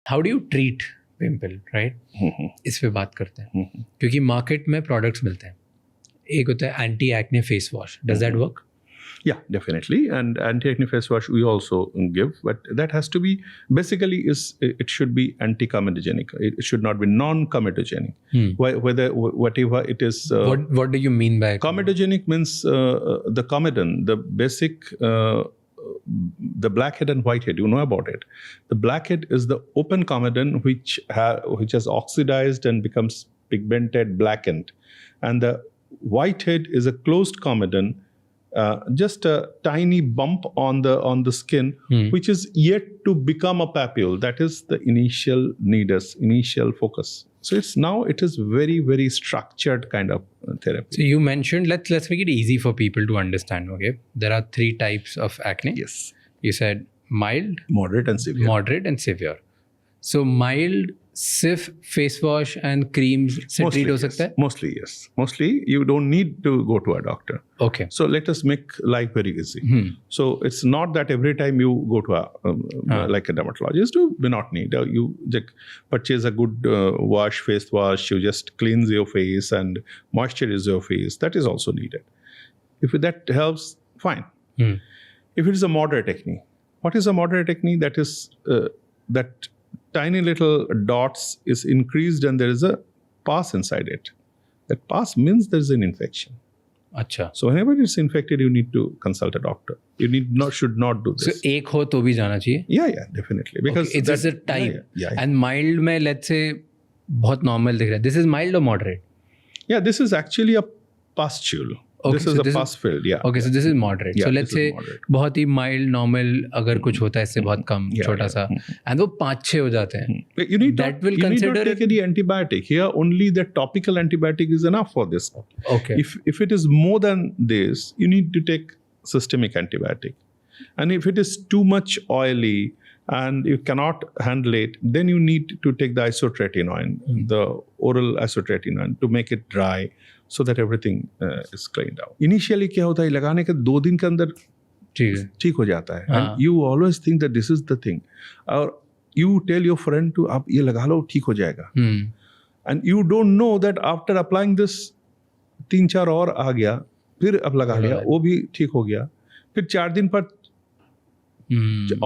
How do you treat pimple, right? इस पे बात करते हैं क्योंकि मार्केट में प्रोडक्ट्स मिलते हैं. एक होता है anti acne face wash. Does that work? Yeah, definitely. And anti-acne face wash we also give, but that has to be basically it should be anti-comedogenic. It should not be non-comedogenic. Whatever it is. What do you mean by comedogenic? Means the comedon, the basic, the blackhead and whitehead. You know about it. The blackhead is the open comedon which has oxidized and becomes pigmented, blackened, and the whitehead is a closed comedon. Just a tiny bump on the skin, which is yet to become a papule. That is the initial focus. So it is very, very structured kind of therapy. So you mentioned, let's make it easy for people to understand. Okay, there are 3 types of acne. Yes. You said mild, moderate, and severe. So mild, सिर्फ face wash and creams से treat हो सकता है? Mostly yes. Mostly you don't need to go to a doctor. Okay. So let us make life very easy. So it's not that every time you go to like a dermatologist, you do not need. You just purchase a good face wash. You just cleanse your face and moisturize your face. That is also needed. If that helps, fine. If it is a moderate acne, what is a moderate acne? That is that tiny little dots is increased and there is a pus inside it. That pus means there is an infection. Achha. So whenever it's infected, you need to consult a doctor. You should not do this. So एक हो तो भी जाना चाहिए? Yeah, definitely. Because it's just a type. Yeah. And mild में let's say बहुत normal दिख रहा है. This is mild or moderate? Yeah, this is actually a pustule. Okay, this is a pus filled, yeah. Okay, so this is moderate. Yeah, so let's say बहुत ही mild, normal अगर कुछ होता है इससे बहुत कम, छोटा सा, and वो 5-6 हो जाते हैं. You need not take any antibiotic. Here only the topical antibiotic is enough for this. Okay. If it is more than this, you need to take systemic antibiotic. And if it is too much oily and you cannot handle it, then you need to take the isotretinoin, the oral isotretinoin, to make it dry. So that everything is cleaned out. Initially क्या होता है, लगाने के 2 दिन के अंदर ठीक हो जाता है. And you always think that this is the thing. और you tell your friend to आप ये लगा लो ठीक हो जाएगा. And you don't know that after applying this 3-4 और आ गया, फिर अब लगा लिया, वो भी ठीक हो गया, फिर 4 दिन पर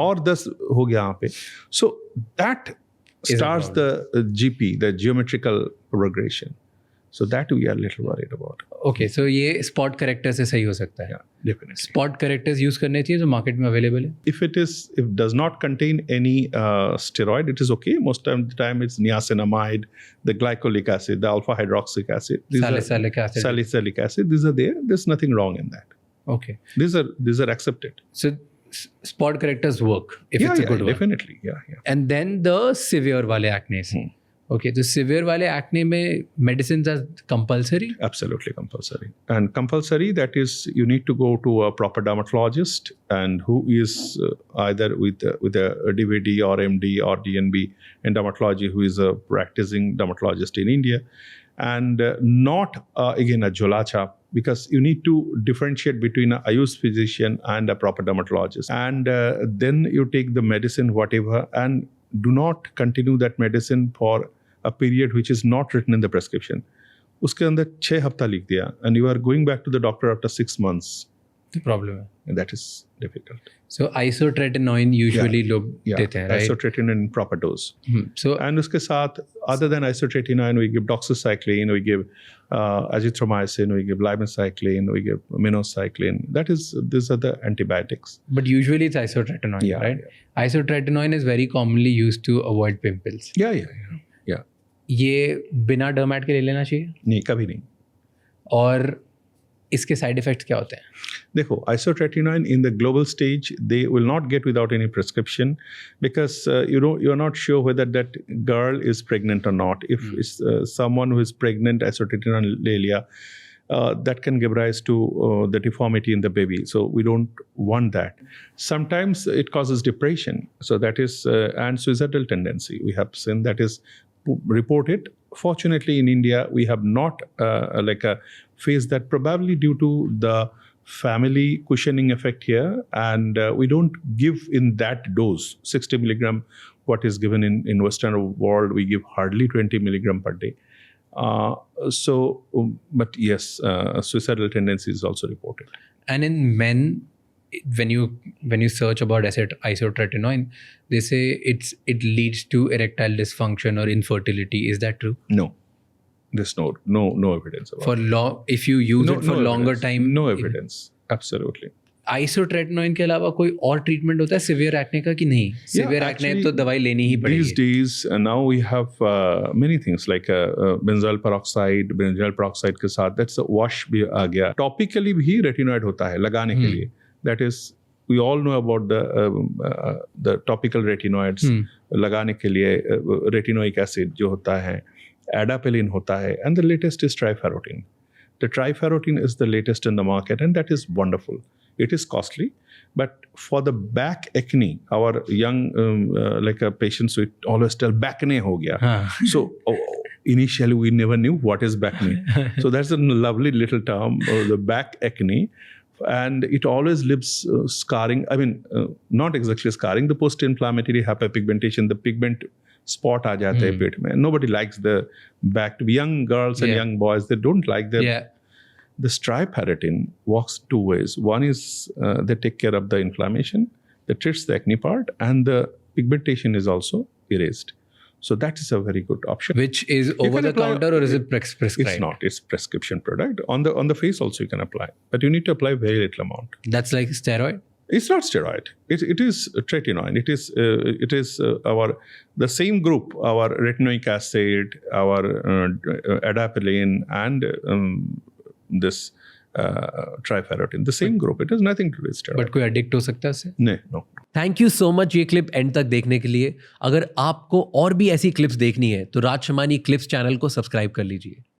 और 10 हो गया यहाँ पे. So that starts the GP, the geometrical progression. So that we are a little worried about. Okay, so ये spot corrector से सही हो सकता है? Yeah, definitely. Spot correctors use करने चाहिए जो market में available है? If does not contain any steroid, it is okay. Most of the time it's niacinamide, the glycolic acid, the alpha hydroxylic acid. Salicylic acid. Salicylic acid. These are there. There's nothing wrong in that. Okay. These are accepted. So spot correctors work if it's a good one. Definitely. Yeah. And then the severe वाले acne. Okay, so severe वाले acne में medicines are compulsory? Absolutely compulsory. And compulsory, that is, you need to go to a proper dermatologist and who is either with a DVD or MD or DNB in dermatology, who is a practicing dermatologist in India. And not, again, a Jolacha, because you need to differentiate between an Ayush physician and a proper dermatologist. And then you take the medicine, whatever, and do not continue that medicine for a period which is not written in the prescription. उसके अंदर 6 हफ्ता लिख दिया and you are going back to the doctor after 6 months. The problem है. And that is difficult. So isotretinoin usually लोग देते हैं, right? Isotretinoin in proper dose. So and उसके साथ other than isotretinoin, we give doxycycline, we give azithromycin, we give limecycline, we give minocycline. These are the antibiotics. But usually it's isotretinoin, right? Yeah. Isotretinoin is very commonly used to avoid pimples. Yeah. ये बिना डर्मेट के ले लेना चाहिए? नहीं, कभी नहीं. और इसके साइड इफेक्ट्स क्या होते हैं? देखो, isotretinoin in the global stage, they will not get without any prescription because you're not sure whether that girl is pregnant or not. If it's someone who is pregnant, isotretinoin ले लिया, that can give rise to the deformity in the baby. So we don't want that. Sometimes it causes depression. So that is and suicidal tendency. We have seen that is reported. Fortunately, in India, we have not faced that, probably due to the family cushioning effect here, and we don't give in that dose 60 milligram what is given in Western world. We give hardly 20 milligram per day. But yes, suicidal tendency is also reported. And in men, when you search about isotretinoin, they say it leads to erectile dysfunction or infertility. Is that true? No, there's no evidence about it. If you use it for longer evidence. time. No evidence. Absolutely. Isotretinoin के अलावा कोई और treatment होता है severe acne का कि नहीं? Severe acne तो दवाई लेनी ही पड़ेगी. These days now we have many things like benzoyl peroxide के साथ that's a wash भी आ गया. Topically भी रेटिनॉइड होता है लगाने के लिए. That is, we all know about the topical retinoids. लगाने के लिए retinoic acid जो होता है, adapalene होता है, and the latest is trifarotene. The trifarotene is the latest in the market, and that is wonderful. It is costly, but for the back acne, our young patients, we always tell back acne ho gaya. So initially we never knew what is back acne. So that's a lovely little term, the back acne, and it always leaves scarring. I mean, not exactly scarring. The post-inflammatory hyperpigmentation, the pigment spot aa jata hai pet mein. Nobody likes the back. Young girls and young boys, they don't like the. Yeah. The trifarotene works two ways. One is they take care of the inflammation, that treats the acne part, and the pigmentation is also erased. So that is a very good option. Which is over the counter or is it prescribed? It's not. It's prescription product. On the face also you can apply, but you need to apply very little amount. That's like steroid? It's not steroid. It is tretinoin. It is the same group. Our retinoic acid, our adapalene, and this trifarotene, the same group. It has nothing to do with steroid. But कोई addict हो सकता है इससे? No. Thank you so much ये clip and तक देखने के लिए. अगर आपको और भी ऐसी क्लिप्स देखनी है तो राज शमानी क्लिप्स चैनल को सब्सक्राइब कर लीजिए.